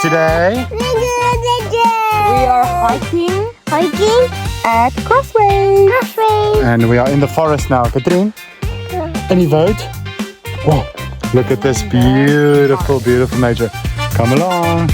today? We are hiking at Crossways. And we are in the forest now. Katrine, any vote? Whoa, look at this beautiful, beautiful nature. Come along.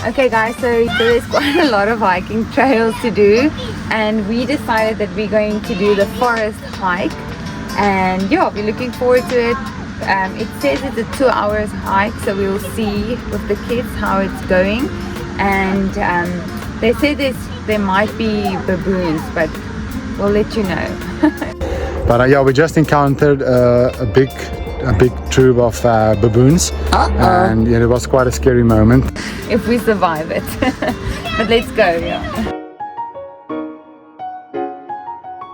Okay guys, so there's quite a lot of hiking trails to do, and we decided that we're going to do the forest hike, and yeah, we're looking forward to it. It says it's a 2 hours hike, so we'll see with the kids how it's going. And they say there might be baboons, but we'll let you know. But yeah, we just encountered a big troop of baboons. And yeah, it was quite a scary moment. If we survive it. But let's go, yeah.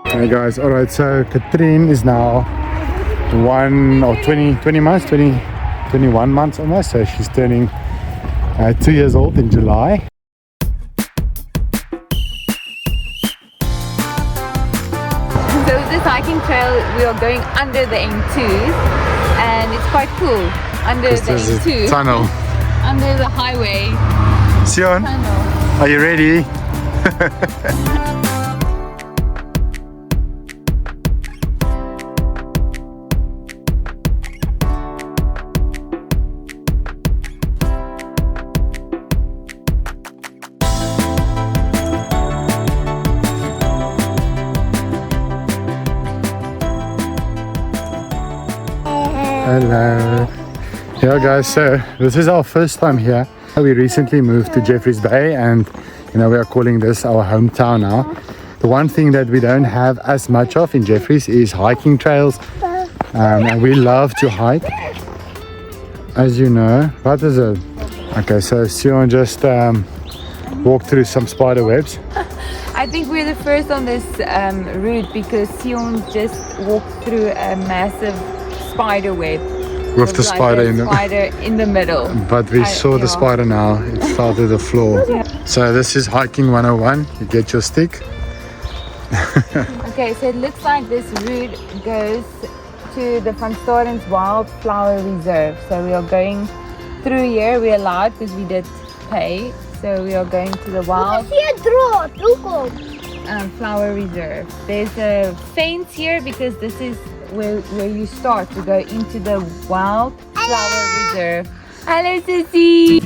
Hey guys, alright, so Katrine is now 21 months almost, so she's turning 2 years old in July. So with this hiking trail, we are going under the N2s, and it's quite cool. Under the N2, tunnel. under the highway Sion, tunnel. are you ready? Hello. Yeah guys, so this is our first time here. We recently moved to Jeffreys Bay, and you know, we are calling this our hometown now. The one thing that we don't have as much of in Jeffreys is hiking trails, and we love to hike, as you know. What is it? Okay, so Sion just walked through some spider webs. I think we're the first on this route because Sion just walked through a massive spider web. With the like spider in the middle. But we saw the spider now. It fell to the floor. Yeah. So this is hiking 101. You get your stick. Okay, so it looks like this route goes to the Van Starens Wildflower Reserve. So we are going through here. We're allowed because we did pay. So we are going to the Flower Reserve. There's a fence here because this is where you start to go into the Wildflower Reserve. Hello, Sissy!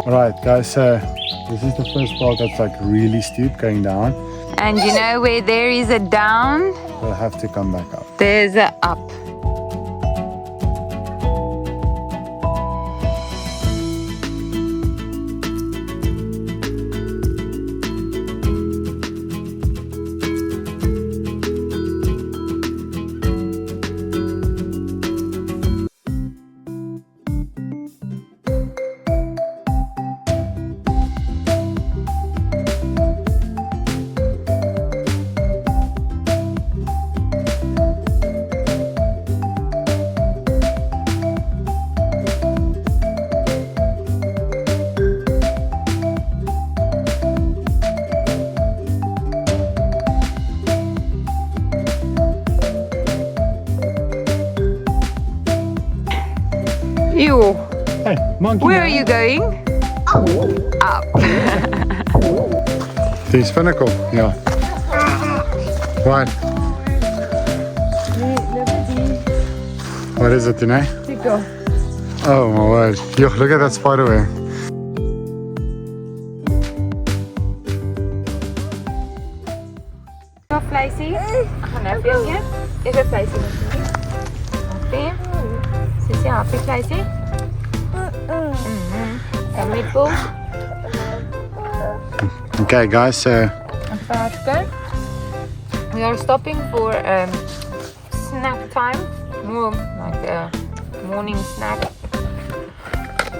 Alright guys, so this is the first part that's like really steep going down. And you know where there is a down, We'll have to come back up. there's a up. Ew. Hey, monkey. Where are you going? Up. The pinnacle, yeah. What? What is it, Tine? Tickle. Oh my word. Yo, look at that spider web. Nog vleisie? Ag, nou veel meer. Even vleisie natuurlijk. Happy. Sissy, happy vleisie? A meatball. Okay guys, so We are stopping for snack time. more like a morning snack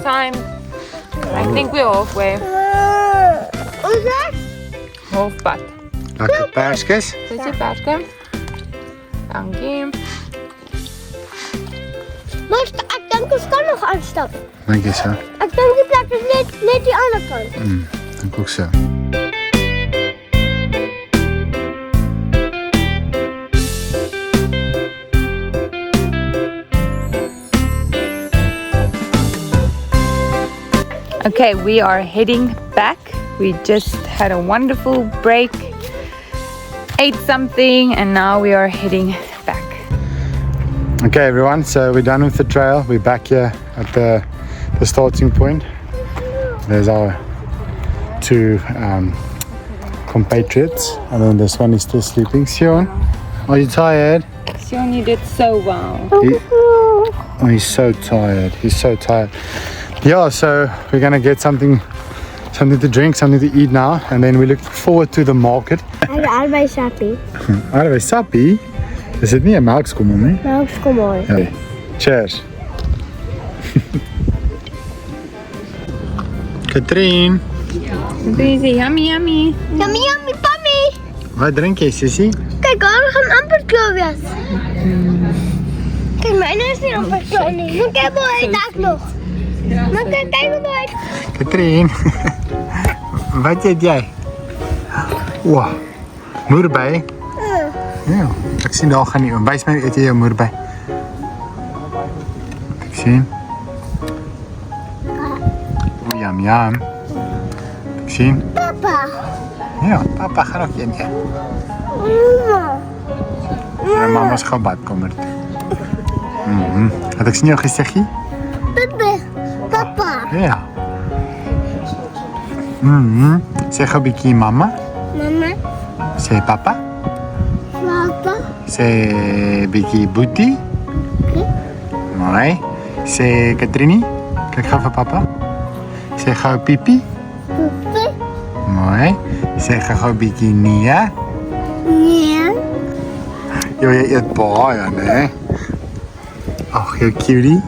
time. I think we're halfway. Is that? Halfpad. Lekker perskes. Dis die perske. Dankie. Maar ek dink ons kan nog aanstap. Dink jy so? Ek dink die plek is net die ander kant. Dink ook so. Okay, we are heading back. We just had a wonderful break, ate something, and now we are heading back. Okay everyone, so we're done with the trail. We're back here at the starting point. There's our two compatriots, and then this one is still sleeping. Sion, are you tired? Sion, you did so well. Oh, he's so tired. He's so tired. Yeah, so we're gonna get something to drink, something to eat now, and then we look forward to the market. Ek albei sappie. Aardbei sappie? Is dit nie 'n melkskommel nie? Melkskommel. Ja. Cheers. Katrien, Busy, yummy, yummy. Yummy, yummy, pummy. wat drink jy, sussie? Kyk, daar gaan amper klaar wees. Kyk, myne is nie amper klaar nie. Moet ek mooi dag nog. Maar kyk mooi. Katrien, wat eet jy? Wow, moerbei. Ja, ek sien daar gaan nie om. Wys my, eet jy jou moerbei? Ek sien. O, yum, yum. Ek sien. Papa. Ja, papa gaan ook een eet. Mama. Ja, mama's gaan badkamer toe. Het ek sien jou gesiggie? Papa. Ja. Sê gou 'n bietjie mama. Mama. Sê papa. Papa. Sê bietjie boetie. Mooi. Sê Katrini. Kyk gou vir papa. Sê gou pipi. Papa. Mooi. Sê gou bietjie nee. Nee. Jy eet baie, né? Ag, jou cutie.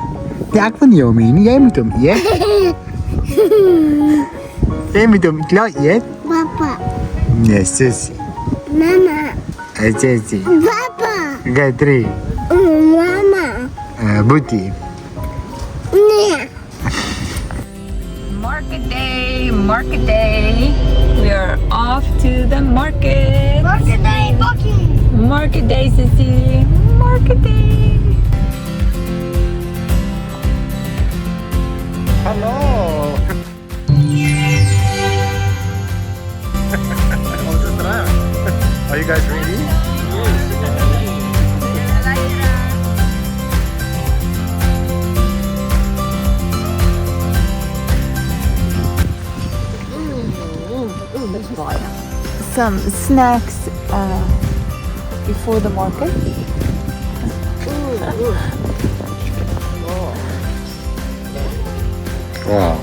Ja, ek wil nie hom hê nie. Jy moet hom eet. Jy moet hom klaar eet. Papa. Nee, sussie. Mama. Sussie. Papa. Katri. Mama. Boetie. Nee. Market day, market day. We are off to the market. Market day, bakkie. Market day, sissy. Market day. Hallo. Are you guys ready? Some snacks before the market. Wow.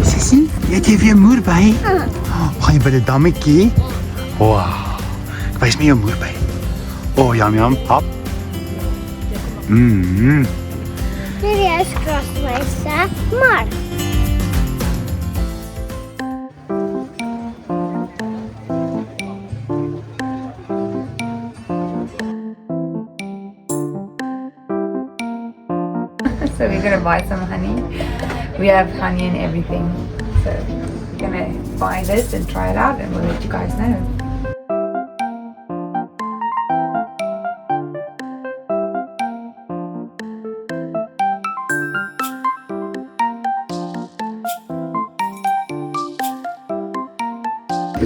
Sissie, eet jy weer moerbei? Gaan jy by die dammetjie? Wow. Wys my jou moerbei. Oh, yum yum, hap. Dit is krasmeister, maar. So we're gonna buy some honey. We have honey and everything. So we're gonna buy this and try it out and we'll let you guys know.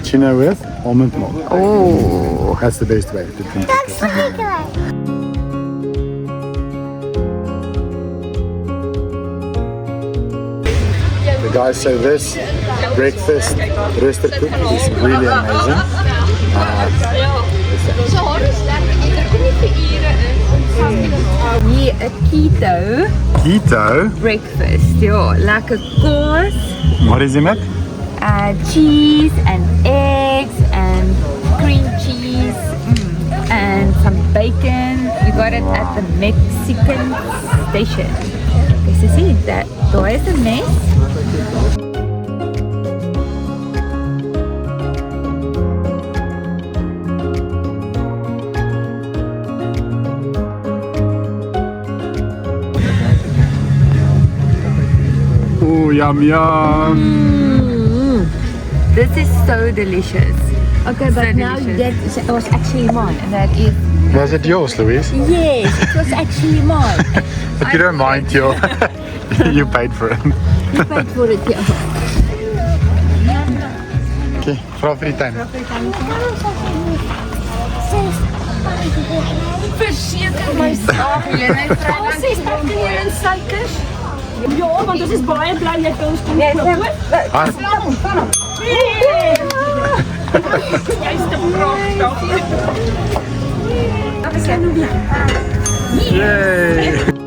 Cappuccino with almond milk. Oh. That's the best way to drink it. That's lekker. The guys say this breakfast roasted cookie is really amazing. Hier 'n keto Keto? breakfast. Ja, lekker kaas. What is it met? cheese and eggs and cream cheese and some bacon. We got it at the Mexican station. Okay, so see that door is a mess. Oh, yum yum. This is so delicious. Okay, but So now delicious. that was actually mine. That is. Was it yours, Louise? Yes, it was actually mine. But you don't mind, yo. You paid for it. You paid for it, yeah. Okay, vra vir die tuin. Verseker my saak, Helene. Oh, 6 pakke hier in suikers. Ja, want ons is baie bly jy kan ons kom koop, hoor. Jy's te pragtig. Dat is nou weer. Yay!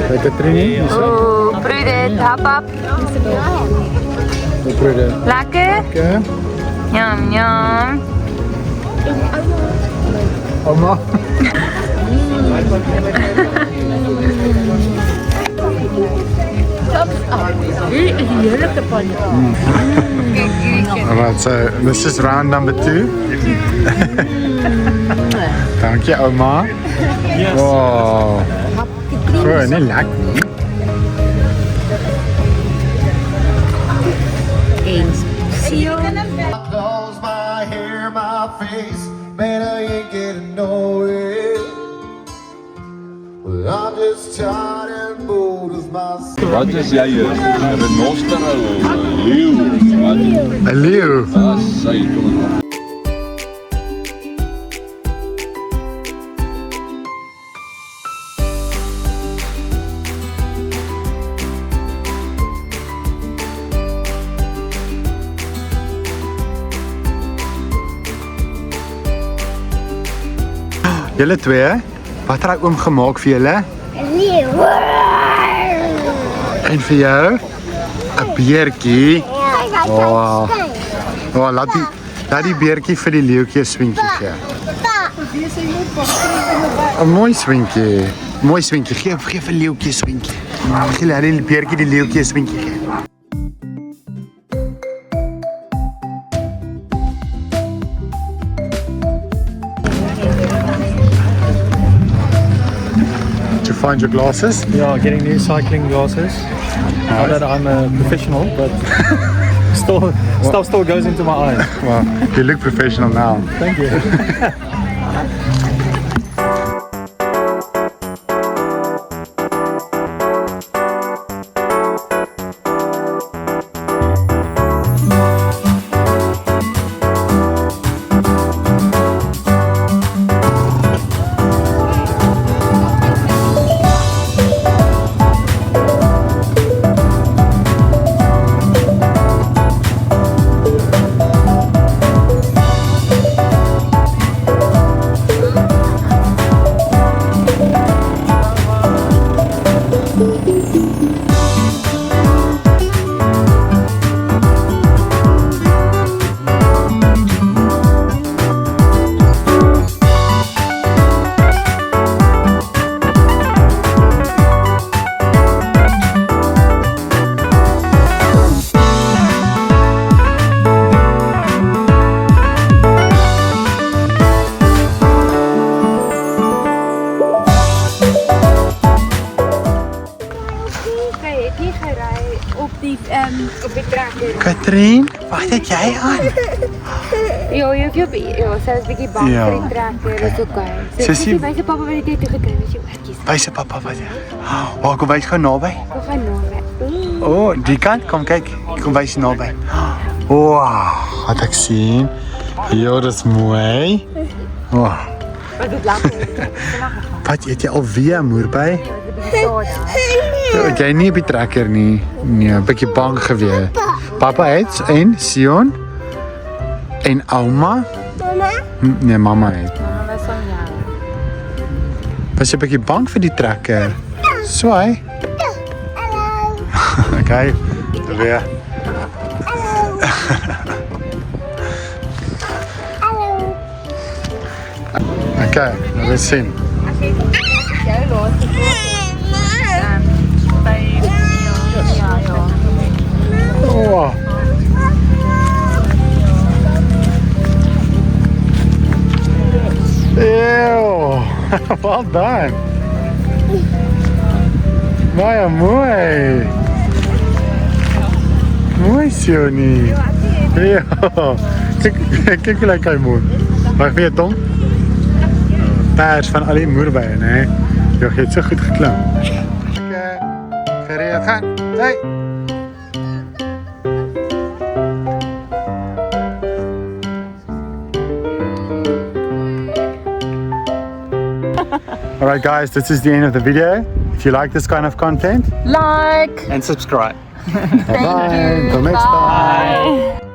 Lekker Trini, is dat? Oh, broeder, hap hap. Broeder. Lekker? Okay. Yum yum. Oma. Heerlijke panje. Alright, so this is round number 2. Dankie, Oma. Yes. Wow. Goed, nie lekker nie. Close my hair, my face, man, I ain't getting nowhere. Well, I'm just tired and bored of myself. Wat is jy? 'n renoster of 'n leeu? Wat? 'n Leeu. Sy kom. Julle twee, wat het hy oom gemaak vir julle? Leeuw. En vir jou? 'n beertjie. Wow. Oh, laat die beertjie vir die leeuetjie 'n swinkie gee. 'n Mooi swinkie. Mooi swinkie. Gee vir leeuetjie 'n swinkie. Laat die beertjie die leeuetjie 'n swinkie gee. Did you find your glasses? Yeah, getting new cycling glasses. Not that I'm a professional, but stuff still goes into my eyes. Well, you look professional now. Thank you. Op die trekker. Katrien, wat het jy aan? Ja, jy hoef sy is bietjie bang Ja, vir die trekker, dis okay. Sissie- Wyse pappa wat die toe gekry het, jy oortjies. Wys pappa wat. Oh, kom wys gou naby. Kom gaan nou. Oh, die kant, kom kyk. Kom wys naby. Wow, wat ek sien. Ja, dis mooi. Wow. Wat dit lekker. Wat eet jy alweer moerby? Ja, Het jy nie op die trekker nie? Nee, 'n bietjie bang gewees. Papa het en Sion en ouma. Mama? Nee, mamma het. maar son ja. Was jy 'n bietjie bang vir die trekker? Swaai. Okay, weer. Okay, nou we sien. Jou laaste Oh. Ew, well done. Baie mooi. Mooi Sionie. Ja. Kyk hoe lyk hy mooi. Mag vir jou tong? Pers van al die moerbye, né? Jy het so goed geklim. Okay. Gereed gaan. Hey. Alright guys, this is the end of the video. If you like this kind of content, like And subscribe. bye bye. Until next time. Bye.